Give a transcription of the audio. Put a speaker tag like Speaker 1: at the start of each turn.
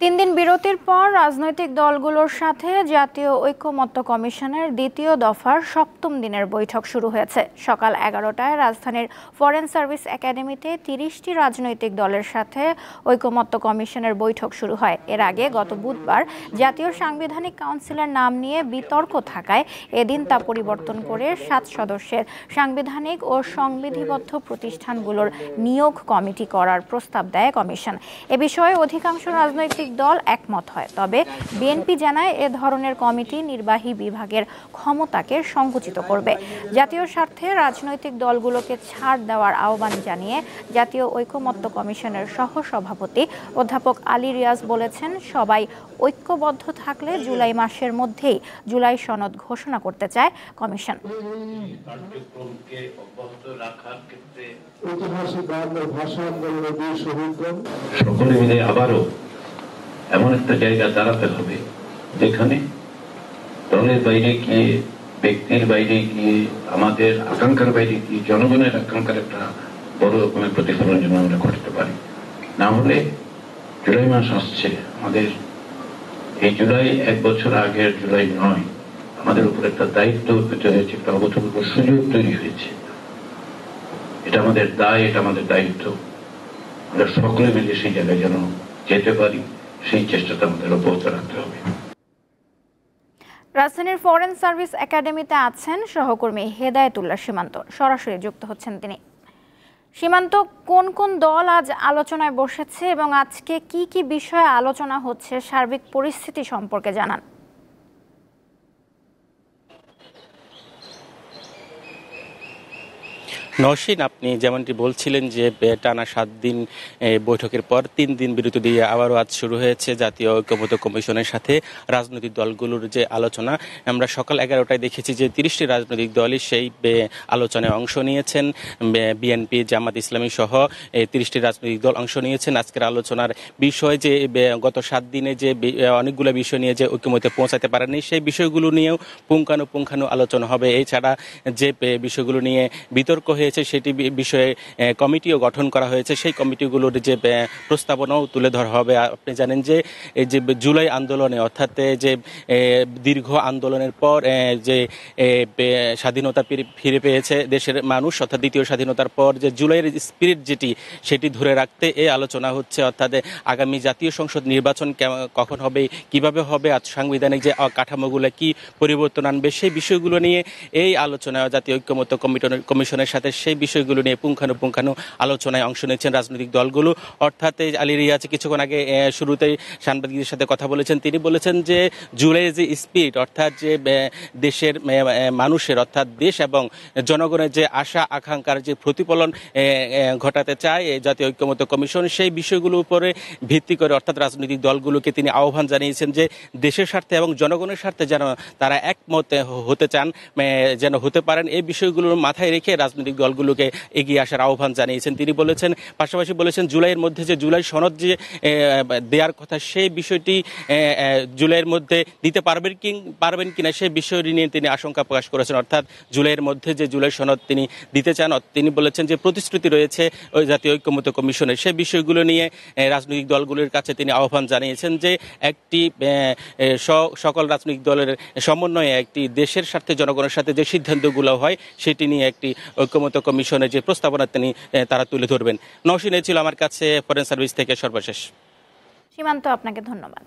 Speaker 1: তিন দিন বিরতির পর রাজনৈতিক দলগুলোর সাথে জাতীয় ঐকমত্য কমিশনের দ্বিতীয় দফার সপ্তম দিনের বৈঠক শুরু হয়েছে। সকাল 11টায় রাজধানীর ফরেন সার্ভিস একাডেমিতে 30টি রাজনৈতিক দলের সাথে ঐকমত্য কমিশনের বৈঠক শুরু হয়। এর আগে গত বুধবার জাতীয় সাংবিধানিক কাউন্সিলের নাম নিয়ে বিতর্ক থাকায় এদিন তা পরিবর্তন করে 7 সদস্যের সাংবিধানিক ও সংবিধিবদ্ধ প্রতিষ্ঠানগুলোর নিয়োগ কমিটি করার প্রস্তাব দেয় কমিশন। এ বিষয়ে অধিকাংশ রাজনৈতিক দল একমত হয়, তবে বিএনপি জানায় এ ধরনের কমিটি নির্বাহী বিভাগের ক্ষমতাকে সংকুচিত করবে। জাতীয় স্বার্থে রাজনৈতিক দলগুলোকে ছাড় দেওয়ার আহ্বান জানিয়ে জাতীয় ঐকমত্য কমিশনের সহসভাপতি অধ্যাপক আলী রিয়াজ বলেছেন, সবাই ঐক্যবদ্ধ থাকলে জুলাই মাসের মধ্যেই জুলাই সনদ ঘোষণা করতে চায় কমিশন।
Speaker 2: সকলে মিলে আবারও এমন একটা জায়গা দাঁড়াতে হবে যেখানে দলের বাইরে গিয়ে, ব্যক্তির বাইরে গিয়ে, আমাদের আকাঙ্ক্ষার বাইরে গিয়ে জনগণের আকাঙ্ক্ষার একটা বড় রকমের প্রতিফলন যেন আমরা করতে পারি। না হলে জুলাই মাস আসছে, আমাদের এই জুলাই 1 বছর আগের জুলাই নয়, আমাদের উপর একটা দায়িত্ব তৈরি হয়েছে, একটা অভূতপূর্ব সুযোগ তৈরি হয়েছে। এটা আমাদের দায়, এটা আমাদের দায়িত্ব। আমরা সকলে মিলে সেই জায়গায় যেন যেতে পারি, সেই চেষ্টাটা আমাদের অব্যাহত রাখতে হবে।
Speaker 1: রাজধানীর ফরেন সার্ভিস একাডেমিতে আছেন সহকর্মী হেদায়েতুল্লাহ সীমান্ত, সরাসরি যুক্ত হচ্ছেন তিনি। সীমান্ত, কোন কোন দল আজ আলোচনায় বসেছে এবং আজকে কি কি বিষয়ে আলোচনা হচ্ছে, সার্বিক পরিস্থিতি সম্পর্কে জানান।
Speaker 3: নওশীন, আপনি যেমনটি বলছিলেন যে টানা 7 দিন বৈঠকের পর 3 দিন বিরতি দিয়ে আবারও আজ শুরু হয়েছে জাতীয় ঐকমত্য কমিশনের সাথে রাজনৈতিক দলগুলোর যে আলোচনা। আমরা সকাল 11টায় দেখেছি যে 30টি রাজনৈতিক দলই সেই আলোচনায় অংশ নিয়েছেন। বিএনপি, জামাত ইসলামী সহ 30টি রাজনৈতিক দল অংশ নিয়েছেন। আজকের আলোচনার বিষয় যে গত 7 দিনে যে অনেকগুলো বিষয় নিয়ে যে ঐকমত্যে পৌঁছাতে পারেনি, সেই বিষয়গুলো নিয়েও পুঙ্খানু আলোচনা হবে। এছাড়া যে বিষয়গুলো নিয়ে বিতর্ক হয়েছে সেটি বিষয়ে কমিটিও গঠন করা হয়েছে, সেই কমিটিগুলোর যে প্রস্তাবনাও তুলে ধরা হবে। আপনি জানেন যে এই যে জুলাই আন্দোলনে, অর্থাৎ যে দীর্ঘ আন্দোলনের পর যে স্বাধীনতা ফিরে পেয়েছে দেশের মানুষ, অর্থাৎ দ্বিতীয় স্বাধীনতার পর যে জুলাইয়ের স্পিরিট সেটি ধরে রাখতে এই আলোচনা হচ্ছে। অর্থাৎ আগামী জাতীয় সংসদ নির্বাচন কখন হবে, কিভাবে হবে, সাংবিধানিক যে কাঠামোগুলো কি পরিবর্তন আনবে, সেই বিষয়গুলো নিয়ে এই আলোচনা জাতীয় ঐকমত্য কমিশনের সাথে সেই বিষয়গুলো নিয়ে পুঙ্খানু আলোচনায় অংশ নিয়েছেন রাজনৈতিক দলগুলো। অর্থাৎ আলী রিয়াজ কিছুক্ষণ আগে শুরুতেই সাংবাদিকদের সাথে কথা বলেছেন। তিনি বলেছেন যে জুলাইয়ের যে স্পিরিট, অর্থাৎ যে দেশের মানুষের, অর্থাৎ দেশ এবং জনগণের যে আশা আকাঙ্ক্ষার যে প্রতিফলন ঘটাতে চায় জাতীয় ঐকমত্য কমিশন, সেই বিষয়গুলোর উপরে ভিত্তি করে অর্থাৎ রাজনৈতিক দলগুলোকে তিনি আহ্বান জানিয়েছেন যে দেশের স্বার্থে এবং জনগণের স্বার্থে যেন তারা একমত হতে চান, যেন হতে পারেন, এই বিষয়গুলোর মাথায় রেখে রাজনৈতিক দলগুলোকে এগিয়ে আসার আহ্বান জানিয়েছেন। তিনি বলেছেন, পাশাপাশি বলেছেন জুলাইয়ের মধ্যে যে জুলাই সনদ যে দেওয়ার কথা, সেই বিষয়টি জুলাইয়ের মধ্যে দিতে পারবেন কিনা সেই বিষয়টি নিয়ে তিনি আশঙ্কা প্রকাশ করেছেন। অর্থাৎ জুলাইয়ের মধ্যে যে জুলাই সনদ তিনি দিতে চান, তিনি বলেছেন যে প্রতিশ্রুতি রয়েছে ওই জাতীয় ঐকমত্য কমিশনের, সেই বিষয়গুলো নিয়ে রাজনৈতিক দলগুলোর কাছে তিনি আহ্বান জানিয়েছেন যে একটি সকল রাজনৈতিক দলের সমন্বয়ে একটি দেশের স্বার্থে জনগণের সাথে যে সিদ্ধান্তগুলো হয় সেটি নিয়ে একটি ঐকমত্য কমিশনের যে প্রস্তাবনা তারা তুলে ধরবেন। নওশীন, ছিল আমার কাছে ফরেন সার্ভিস থেকে সর্বশেষ।
Speaker 1: সীমান্ত, আপনাকে ধন্যবাদ।